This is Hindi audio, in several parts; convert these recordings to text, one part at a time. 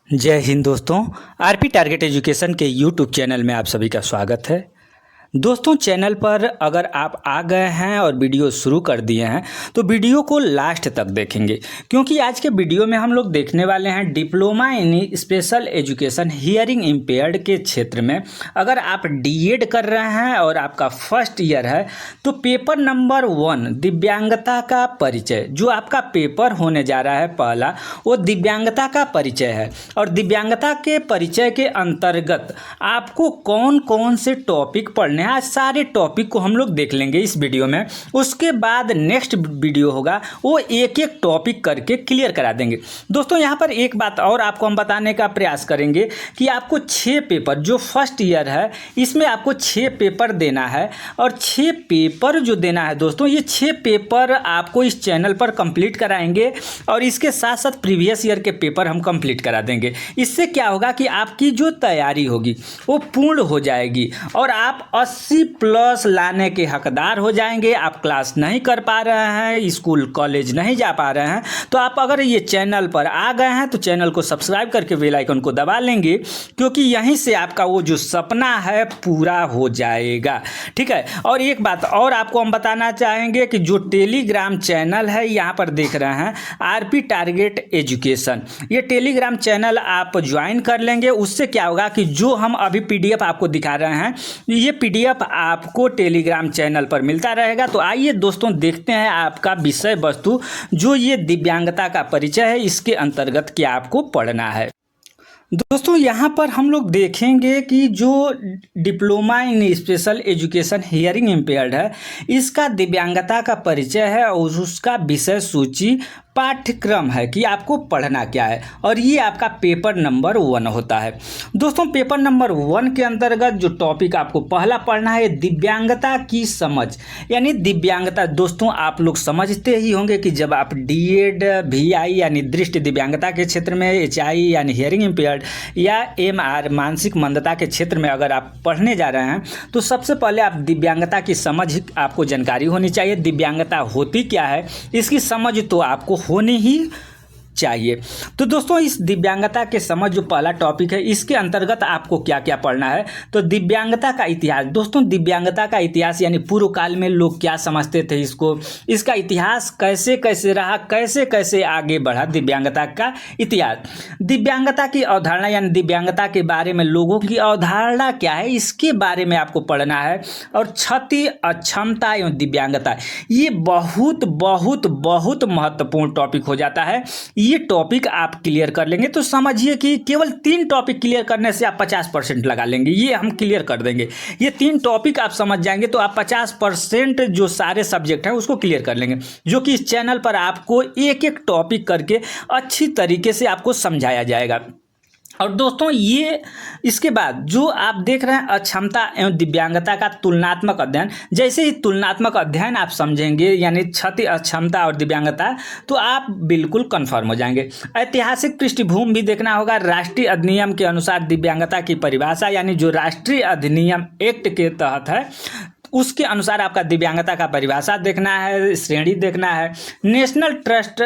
जय हिंद दोस्तों। आरपी टारगेट एजुकेशन के यूट्यूब चैनल में आप सभी का स्वागत है। दोस्तों, चैनल पर अगर आप आ गए हैं और वीडियो शुरू कर दिए हैं तो वीडियो को लास्ट तक देखेंगे, क्योंकि आज के वीडियो में हम लोग देखने वाले हैं diploma in special education hearing impaired के क्षेत्र में अगर आप डीएड कर रहे हैं और आपका फर्स्ट ईयर है तो पेपर नंबर 1 दिव्यांगता का परिचय, जो आपका पेपर होने जा रहा है पहला, वो दिव्यांगता का परिचय है। और दिव्यांगता के परिचय के अंतर्गत आपको कौन कौन से टॉपिक पढ़ने, आज सारे टॉपिक को हम लोग देख लेंगे इस वीडियो में। उसके बाद नेक्स्ट वीडियो होगा वो एक एक टॉपिक करके क्लियर करा देंगे। दोस्तों, यहाँ पर एक बात और आपको हम बताने का प्रयास करेंगे कि आपको 6 पेपर, जो फर्स्ट ईयर है इसमें आपको 6 पेपर देना है। और 6 पेपर जो देना है दोस्तों, ये 6 पेपर आपको इस चैनल पर कंप्लीट कराएंगे और इसके साथ साथ प्रीवियस ईयर के पेपर हम कंप्लीट करा देंगे। इससे क्या होगा कि आपकी जो तैयारी होगी वो पूर्ण हो जाएगी और आप 80+ लाने के हकदार हो जाएंगे। आप क्लास नहीं कर पा रहे हैं, स्कूल कॉलेज नहीं जा पा रहे हैं, तो आप अगर ये चैनल पर आ गए हैं तो चैनल को सब्सक्राइब करके बेल आइकन को दबा लेंगे, क्योंकि यहीं से आपका वो जो सपना है पूरा हो जाएगा। ठीक है। और एक बात और आपको हम बताना चाहेंगे कि जो टेलीग्राम चैनल है यहाँ पर देख रहे हैं आरपी टारगेट एजुकेशन, ये टेलीग्राम चैनल आप ज्वाइन कर लेंगे। उससे क्या होगा कि जो हम अभी पीडीएफ आपको दिखा रहे हैं, ये पीडीएफ आपको टेलीग्राम चैनल पर मिलता रहेगा। तो आइए दोस्तों, देखते हैं आपका विषय वस्तु, जो ये दिव्यांगता का परिचय है, इसके अंतर्गत क्या आपको पढ़ना है। दोस्तों, यहाँ पर हम लोग देखेंगे कि जो diploma in special education hearing impaired है, इसका दिव्यांगता का परिचय है और उसका विषय सूची पाठ्यक्रम है कि आपको पढ़ना क्या है, और ये आपका पेपर नंबर 1 होता है। दोस्तों, पेपर नंबर 1 के अंतर्गत जो टॉपिक आपको पहला पढ़ना है, दिव्यांगता की समझ, यानी दिव्यांगता। दोस्तों, आप लोग समझते ही होंगे कि जब आप डीएड, वीआई यानी दृष्टि दिव्यांगता के क्षेत्र में, एचआई यानी हियरिंग इम्पेयर्ड, या एमआर मानसिक मंदता के क्षेत्र में अगर आप पढ़ने जा रहे हैं तो सबसे पहले आप दिव्यांगता की समझ आपको जानकारी होनी चाहिए। दिव्यांगता होती क्या है, इसकी समझ तो आपको होनी ही चाहिए। तो दोस्तों, इस दिव्यांगता के समझ जो पहला टॉपिक है, इसके अंतर्गत आपको क्या क्या पढ़ना है, तो दिव्यांगता का इतिहास। दोस्तों, दिव्यांगता का इतिहास यानी पूर्व काल में लोग क्या समझते थे इसको, इसका इतिहास कैसे कैसे रहा, कैसे कैसे आगे बढ़ा, दिव्यांगता का इतिहास। दिव्यांगता की अवधारणा यानी दिव्यांगता के बारे में लोगों की अवधारणा क्या है, इसके बारे में आपको पढ़ना है। और क्षति, अक्षमता एवं दिव्यांगता, ये बहुत बहुत बहुत महत्वपूर्ण टॉपिक हो जाता है। ये टॉपिक आप क्लियर कर लेंगे तो समझिए कि केवल 3 टॉपिक क्लियर करने से आप 50% लगा लेंगे। ये हम क्लियर कर देंगे। ये 3 टॉपिक आप समझ जाएंगे तो आप 50% जो सारे सब्जेक्ट हैं उसको क्लियर कर लेंगे, जो कि इस चैनल पर आपको एक एक टॉपिक करके अच्छी तरीके से आपको समझाया जाएगा। और दोस्तों, ये इसके बाद जो आप देख रहे हैं अक्षमता एवं दिव्यांगता का तुलनात्मक अध्ययन, जैसे ही तुलनात्मक अध्ययन आप समझेंगे यानी क्षति, अक्षमता और दिव्यांगता, तो आप बिल्कुल कंफर्म हो जाएंगे। ऐतिहासिक पृष्ठभूमि भी देखना होगा। राष्ट्रीय अधिनियम के अनुसार दिव्यांगता की परिभाषा, यानी जो राष्ट्रीय अधिनियम एक्ट के तहत है उसके अनुसार आपका दिव्यांगता का परिभाषा देखना है, श्रेणी देखना है। नेशनल ट्रस्ट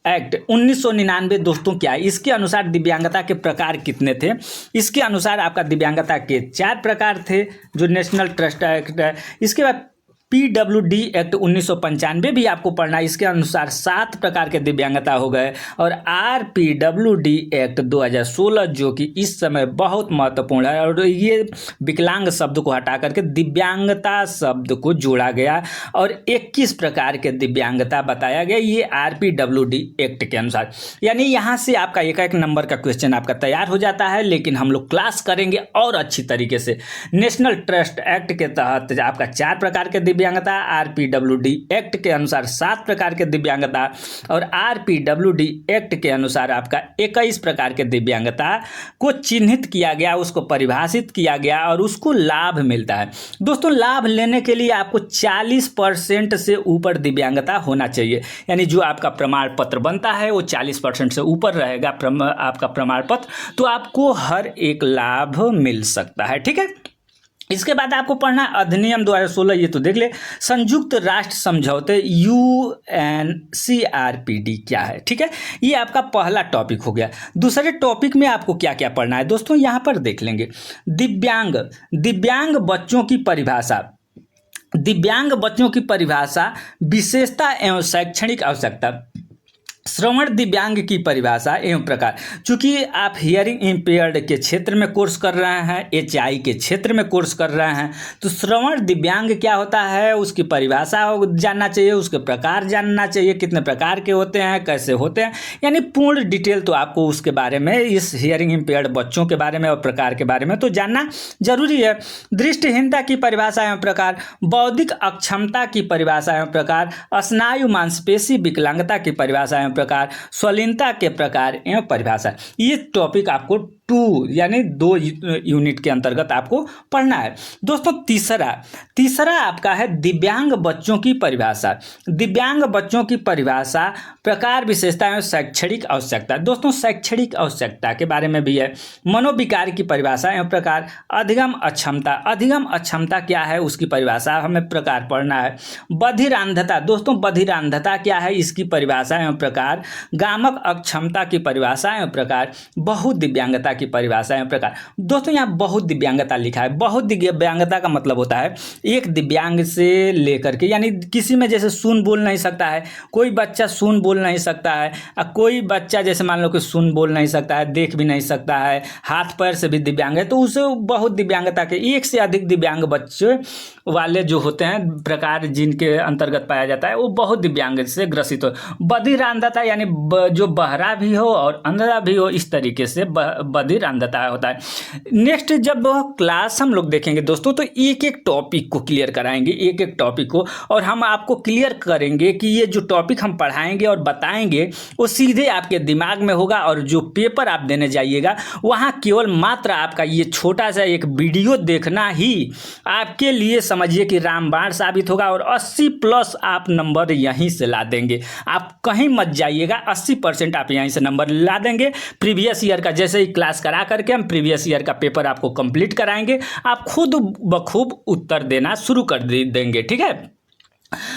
एक्ट 1999 दोस्तों क्या है, इसके अनुसार दिव्यांगता के प्रकार कितने थे, इसके अनुसार आपका दिव्यांगता के 4 प्रकार थे जो नेशनल ट्रस्ट एक्ट है। इसके बाद PWD एक्ट 1995 भी आपको पढ़ना है, इसके अनुसार 7 प्रकार के दिव्यांगता हो गए। और RPWD एक्ट 2016 जो कि इस समय बहुत महत्वपूर्ण है, और ये विकलांग शब्द को हटा करके दिव्यांगता शब्द को जोड़ा गया और 21 प्रकार के दिव्यांगता बताया गया, ये RPWD एक्ट के अनुसार। यानी यहाँ से आपका एक नंबर का क्वेश्चन आपका तैयार हो जाता है, लेकिन हम लोग क्लास करेंगे और अच्छी तरीके से। नेशनल ट्रस्ट एक्ट के तहत आपका 4 प्रकार के दिव्यांगता, RPWD एक्ट के अनुसार 7 प्रकार के दिव्यांगता, और RPWD एक्ट के अनुसार आपका 21 प्रकार के दिव्यांगता को चिन्हित किया गया, उसको परिभाषित किया गया और उसको लाभ मिलता है। दोस्तों, लाभ लेने के लिए आपको 40% से ऊपर दिव्यांगता होना चाहिए, यानी जो आपका प्रमाण पत्र बनता है वो 40% से ऊपर रहेगा आपका प्रमाण पत्र, तो आपको हर एक लाभ मिल सकता है। ठीक है। इसके बाद आपको पढ़ना है अधिनियम 2016, ये तो देख ले। संयुक्त राष्ट्र समझौते UNCRPD क्या है, ठीक है, ये आपका पहला टॉपिक हो गया। दूसरे टॉपिक में आपको क्या क्या पढ़ना है दोस्तों, यहाँ पर देख लेंगे। दिव्यांग बच्चों की परिभाषा, दिव्यांग बच्चों की परिभाषा, विशेषता एवं शैक्षणिक आवश्यकता, श्रवण दिव्यांग की परिभाषा एवं प्रकार। चूंकि आप हियरिंग इम्पेयर्ड के क्षेत्र में कोर्स कर रहे हैं, HI के क्षेत्र में कोर्स कर रहे हैं, तो श्रवण दिव्यांग क्या होता है उसकी परिभाषा जानना चाहिए, उसके प्रकार जानना चाहिए, कितने प्रकार के होते हैं, कैसे होते हैं, यानी पूर्ण डिटेल तो आपको उसके बारे में, इस हियरिंग इम्पेयर्ड बच्चों के बारे में और प्रकार के बारे में तो जानना जरूरी है। दृष्टिहीनता की परिभाषा एवं प्रकार, बौद्धिक अक्षमता की परिभाषा एवं प्रकार, स्नायु मांसपेशी विकलांगता की परिभाषा एवं प्रकार, स्वलीनता के प्रकार एवं परिभाषा। ये टॉपिक आपको 2 यानी 2 यूनिट के अंतर्गत आपको पढ़ना है दोस्तों। तीसरा आपका है दिव्यांग बच्चों की परिभाषा। दिव्यांग बच्चों की परिभाषा, प्रकार, विशेषता एवं शैक्षणिक आवश्यकता। दोस्तों शैक्षणिक आवश्यकता के बारे में भी है। मनोविकार की परिभाषा एवं प्रकार, अधिगम अक्षमता, अधिगम अक्षमता क्या है उसकी परिभाषा हमें प्रकार पढ़ना है। बधिरांधता, दोस्तों बधिरांधता क्या है इसकी परिभाषा एवं प्रकार, गामक अक्षमता की परिभाषा एवं प्रकार, बहु दिव्यांगता की परिभाषा एवं प्रकार। दोस्तों यहाँ बहुत दिव्यांगता लिखा है। बहुत दिव्यांगता का मतलब होता है एक दिव्यांग से लेकर के, यानी किसी में जैसे सुन बोल नहीं सकता है, कोई बच्चा सुन बोल नहीं सकता है, कोई बच्चा जैसे मान लो कि सुन बोल नहीं सकता है, देख भी नहीं सकता है, हाथ पैर से भी दिव्यांग है, तो उसे बहुत दिव्यांगता के, एक से अधिक दिव्यांग बच्चे वाले जो होते हैं प्रकार जिनके अंतर्गत पाया जाता है वो बहुत दिव्यांग से ग्रसित हो। बधिरांधता यानी जो बहरा भी हो और अंधा भी हो, इस तरीके से बधिरांधता होता है। नेक्स्ट जब क्लास हम लोग देखेंगे दोस्तों तो एक एक टॉपिक को क्लियर कराएंगे, एक एक टॉपिक को, और हम आपको क्लियर करेंगे कि ये जो टॉपिक हम पढ़ाएंगे और बताएंगे वो सीधे आपके दिमाग में होगा, और जो पेपर आप देने जाइएगा वहाँ केवल मात्र आपका ये छोटा सा एक वीडियो देखना ही आपके लिए समझिए कि रामबाण साबित होगा, और 80+ आप नंबर यहीं से ला देंगे। आप कहीं मत जाइएगा, 80% आप यहीं से नंबर ला देंगे। प्रीवियस ईयर का जैसे ही क्लास करा करके हम प्रीवियस ईयर का पेपर आपको कंप्लीट कराएंगे, आप खुद बखूब उत्तर देना शुरू कर देंगे, ठीक है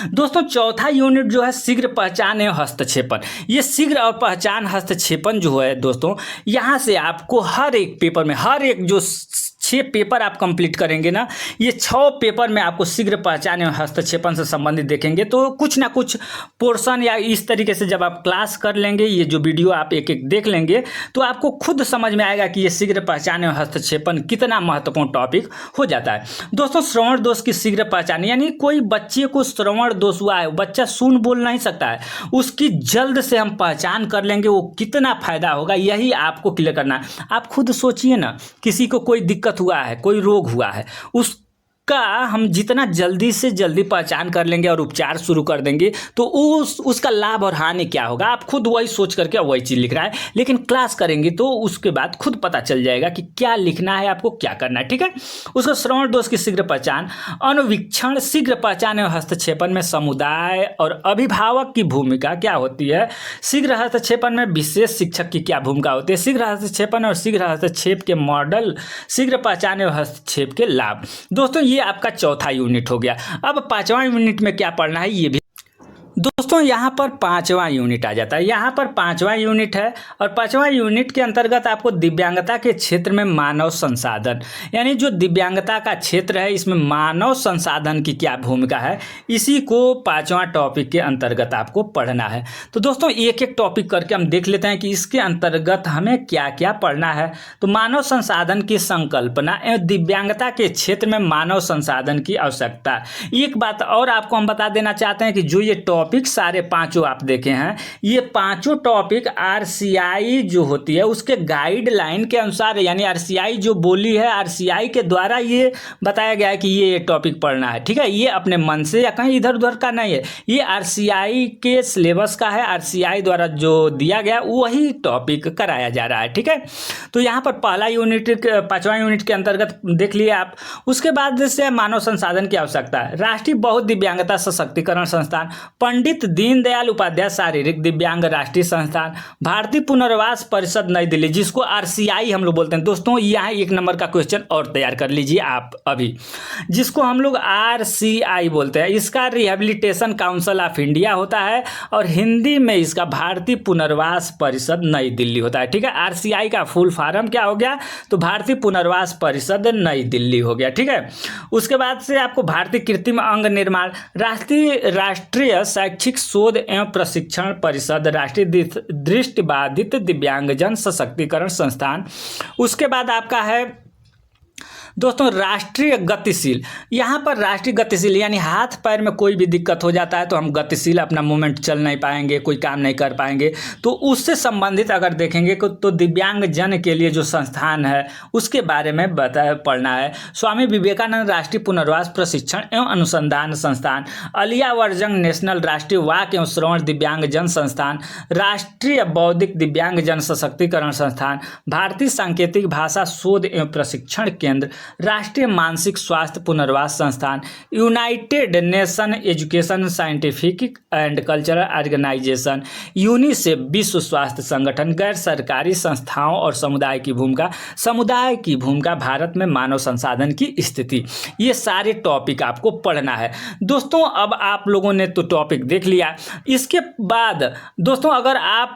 दोस्तों। चौथा यूनिट जो है शीघ्र पहचान एवं हस्तक्षेपण। ये शीघ्र और पहचान हस्तक्षेपण जो है दोस्तों, यहाँ से आपको हर एक पेपर में, हर एक जो 6 पेपर आप कंप्लीट करेंगे ना, ये 6 पेपर में आपको शीघ्र पहचान एवं हस्तक्षेपण से संबंधित देखेंगे। तो कुछ ना कुछ पोर्शन या इस तरीके से जब आप क्लास कर लेंगे, ये जो वीडियो आप एक एक देख लेंगे, तो आपको खुद समझ में आएगा कि ये शीघ्र पहचान एवं हस्तक्षेपण कितना महत्वपूर्ण टॉपिक हो जाता है दोस्तों। श्रवण दोष की शीघ्र पहचान, यानी कोई बच्चे को श्रवण दोष हुआ है, बच्चा सुन बोल नहीं सकता है, उसकी जल्द से हम पहचान कर लेंगे, वो कितना फायदा होगा यही आपको क्लियर करना है। आप खुद सोचिए ना, किसी को कोई दिक्कत हुआ है, कोई रोग हुआ है, उसका हम जितना जल्दी से जल्दी पहचान कर लेंगे और उपचार शुरू कर देंगे, तो उसका लाभ और हानि क्या होगा, आप खुद वही सोच करके वही चीज़ लिख रहा है, लेकिन क्लास करेंगे तो उसके बाद खुद पता चल जाएगा कि क्या लिखना है, आपको क्या करना है, ठीक है। उसका श्रवण दोष की शीघ्र पहचान, अनुवीक्षण, शीघ्र पहचान एवं हस्तक्षेपन में समुदाय और अभिभावक की भूमिका क्या होती है, शीघ्र हस्तक्षेपन में विशेष शिक्षक की क्या भूमिका होती है, शीघ्र हस्तक्षेपन और शीघ्र हस्तक्षेप के मॉडल, शीघ्र पहचान एवं हस्तक्षेप के लाभ। दोस्तों ये आपका चौथा यूनिट हो गया। अब 5वां यूनिट में क्या पढ़ना है ये भी दोस्तों, यहाँ पर 5वां यूनिट आ जाता है। यहाँ पर 5वां यूनिट है, और 5वां यूनिट के अंतर्गत आपको दिव्यांगता के क्षेत्र में मानव संसाधन, यानी जो दिव्यांगता का क्षेत्र है इसमें मानव संसाधन की क्या भूमिका है, इसी को 5वां टॉपिक के अंतर्गत आपको पढ़ना है। तो दोस्तों एक एक टॉपिक करके हम देख लेते हैं कि इसके अंतर्गत हमें क्या क्या पढ़ना है। तो मानव संसाधन की संकल्पना एवं दिव्यांगता के क्षेत्र में मानव संसाधन की आवश्यकता। एक बात और आपको हम बता देना चाहते हैं कि जो ये टॉपिक सारे 5 आप देखे हैं, ये 5 टॉपिक RCI जो होती है उसके गाइडलाइन के अनुसार, यानी RCI जो बोली है, RCI के द्वारा ये बताया गया है कि ये टॉपिक पढ़ना है, ठीक है। ये अपने मन से या कहीं इधर उधर का नहीं है, ये RCI के सिलेबस का है, RCI द्वारा जो दिया गया वही टॉपिक कराया जा रहा है, ठीक है। तो यहाँ पर पहला यूनिट 5वां यूनिट के अंतर्गत देख लिए आप। उसके बाद से मानव संसाधन की आवश्यकता है। राष्ट्रीय बहुत दिव्यांगता सशक्तिकरण संस्थान, पंडित दीनदयाल उपाध्याय शारीरिक दिव्यांग राष्ट्रीय संस्थान, भारतीय पुनर्वास परिषद नई दिल्ली, जिसको RCI हम लोग बोलते हैं। दोस्तों यहाँ 1 नंबर का क्वेश्चन और तैयार कर लीजिए आप अभी, जिसको हम लोग RCI बोलते हैं। इसका रिहेबिलिटेशन काउंसिल ऑफ इंडिया होता है और हिंदी में इसका भारतीय पुनर्वास परिषद नई दिल्ली होता है। ठीक है, RCI का फुल फॉर्म क्या हो गया? तो भारतीय पुनर्वास परिषद नई दिल्ली हो गया। ठीक है, उसके बाद से आपको भारतीय कृत्रिम अंग निर्माण, राष्ट्रीय शैक्षिक शोध एवं प्रशिक्षण परिषद, राष्ट्रीय दृष्टिबाधित दिव्यांगजन सशक्तिकरण संस्थान। उसके बाद आपका है दोस्तों राष्ट्रीय गतिशील। यहाँ पर राष्ट्रीय गतिशील यानी हाथ पैर में कोई भी दिक्कत हो जाता है तो हम गतिशील, अपना मूवमेंट चल नहीं पाएंगे, कोई काम नहीं कर पाएंगे, तो उससे संबंधित अगर देखेंगे तो दिव्यांग जन के लिए जो संस्थान है उसके बारे में पढ़ना है। स्वामी विवेकानंद राष्ट्रीय पुनर्वास प्रशिक्षण एवं अनुसंधान संस्थान, अलिया वर्जंग नेशनल राष्ट्रीय वाक एवं श्रवण दिव्यांग जन संस्थान, राष्ट्रीय बौद्धिक दिव्यांग जन सशक्तिकरण संस्थान, भारतीय सांकेतिक भाषा शोध एवं प्रशिक्षण केंद्र, राष्ट्रीय मानसिक स्वास्थ्य पुनर्वास संस्थान, united nation education scientific and cultural organisation, UNICEF विश्व स्वास्थ्य संगठन, गैर सरकारी संस्थाओं और समुदाय की भूमिका भारत में मानव संसाधन की स्थिति। ये सारे टॉपिक आपको पढ़ना है दोस्तों। अब आप लोगों ने तो टॉपिक देख लिया। इसके बाद दोस्तों अगर आप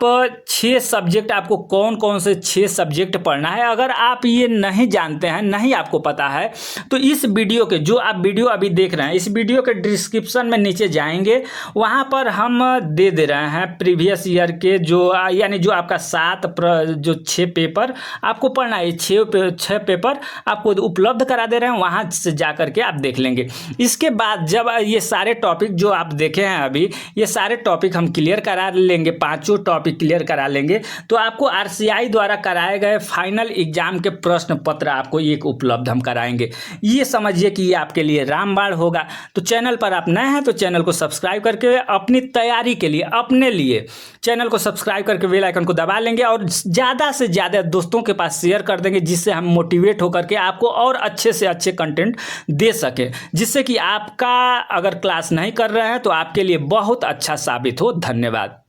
6 सब्जेक्ट, आपको कौन कौन से 6 सब्जेक्ट पढ़ना है, अगर आप ये नहीं जानते हैं, नहीं आपको पता है, तो इस वीडियो के जो आप वीडियो अभी देख रहे हैं, इस वीडियो के डिस्क्रिप्शन में नीचे जाएंगे, वहां पर हम दे रहे हैं प्रीवियस ईयर के जो यानी जो आपका 6 पेपर आपको पढ़ना है, 6 पेपर आपको उपलब्ध करा दे रहे हैं, वहां से जाकर के आप देख लेंगे। इसके बाद जब ये सारे टॉपिक जो आप देखे हैं अभी, ये सारे टॉपिक हम क्लियर करा लेंगे, 5 टॉपिक क्लियर करा लेंगे, तो आपको RCI द्वारा कराए गए फाइनल एग्जाम के प्रश्न पत्र आपको एक उपलब्ध हम कराएंगे। ये समझिए कि ये आपके लिए रामबाण होगा। तो चैनल पर आप नए हैं तो चैनल को सब्सक्राइब करके अपनी तैयारी के लिए, अपने लिए चैनल को सब्सक्राइब करके बेल आइकन को दबा लेंगे और ज़्यादा से ज़्यादा दोस्तों के पास शेयर कर देंगे, जिससे हम मोटिवेट होकर के आपको और अच्छे से अच्छे कंटेंट दे सके, जिससे कि आपका अगर क्लास नहीं कर रहे हैं तो आपके लिए बहुत अच्छा साबित हो। धन्यवाद।